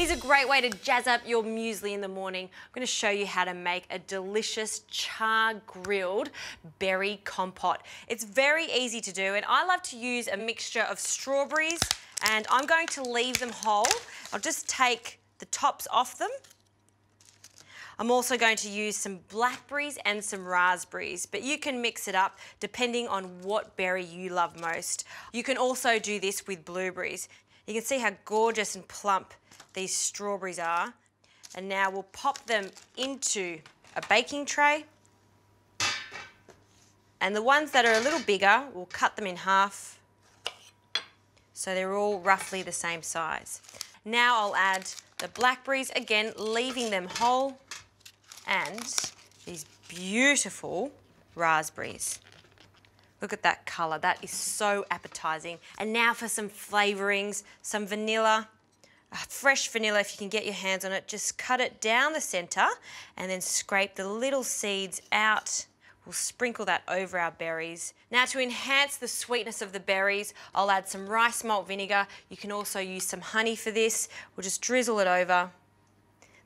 Here's a great way to jazz up your muesli in the morning. I'm going to show you how to make a delicious char-grilled berry compote. It's very easy to do, and I love to use a mixture of strawberries, and I'm going to leave them whole. I'll just take the tops off them. I'm also going to use some blackberries and some raspberries, but you can mix it up depending on what berry you love most. You can also do this with blueberries. You can see how gorgeous and plump these strawberries are. And now we'll pop them into a baking tray. And the ones that are a little bigger, we'll cut them in half so they're all roughly the same size. Now I'll add the blackberries, again, leaving them whole, and these beautiful raspberries. Look at that colour, that is so appetising. And now for some flavourings, some vanilla, fresh vanilla if you can get your hands on it. Just cut it down the centre and then scrape the little seeds out. We'll sprinkle that over our berries. Now to enhance the sweetness of the berries, I'll add some rice malt vinegar. You can also use some honey for this. We'll just drizzle it over.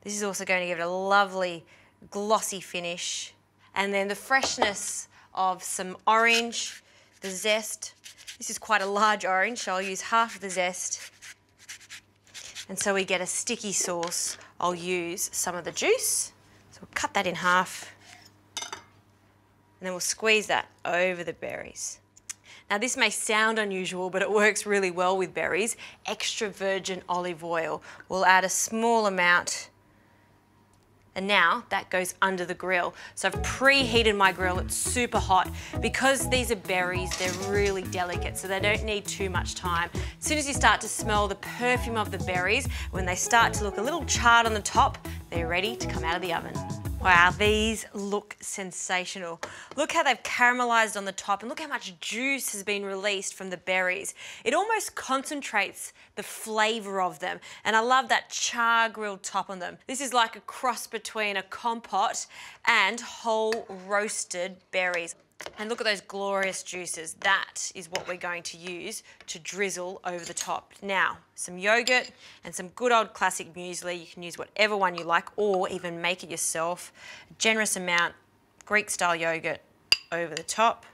This is also going to give it a lovely glossy finish. And then the freshness of some orange, the zest. This is quite a large orange, so I'll use half of the zest. And so we get a sticky sauce, I'll use some of the juice. So we'll cut that in half. And then we'll squeeze that over the berries. Now this may sound unusual, but it works really well with berries. Extra virgin olive oil. We'll add a small amount. And now that goes under the grill. So I've preheated my grill, it's super hot. Because these are berries, they're really delicate, so they don't need too much time. As soon as you start to smell the perfume of the berries, when they start to look a little charred on the top, they're ready to come out of the oven. Wow, these look sensational. Look how they've caramelised on the top, and look how much juice has been released from the berries. It almost concentrates the flavour of them, and I love that char-grilled top on them. This is like a cross between a compote and whole roasted berries. And look at those glorious juices. That is what we're going to use to drizzle over the top. Now, some yogurt and some good old classic muesli. You can use whatever one you like or even make it yourself. A generous amount Greek-style yogurt over the top.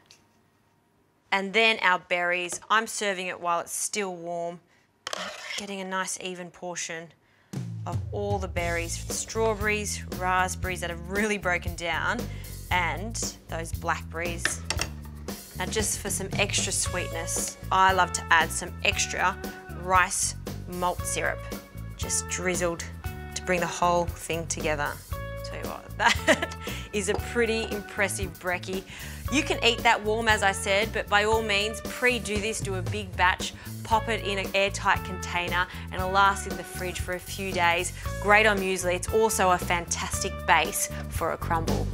And then our berries. I'm serving it while it's still warm, getting a nice even portion of all the berries. Strawberries, raspberries that have really broken down, and those blackberries. Now just for some extra sweetness, I love to add some extra rice malt syrup, just drizzled to bring the whole thing together. Tell you what, that is a pretty impressive brekkie. You can eat that warm, as I said, but by all means, pre-do this, do a big batch, pop it in an airtight container, and it'll last in the fridge for a few days. Great on muesli. It's also a fantastic base for a crumble.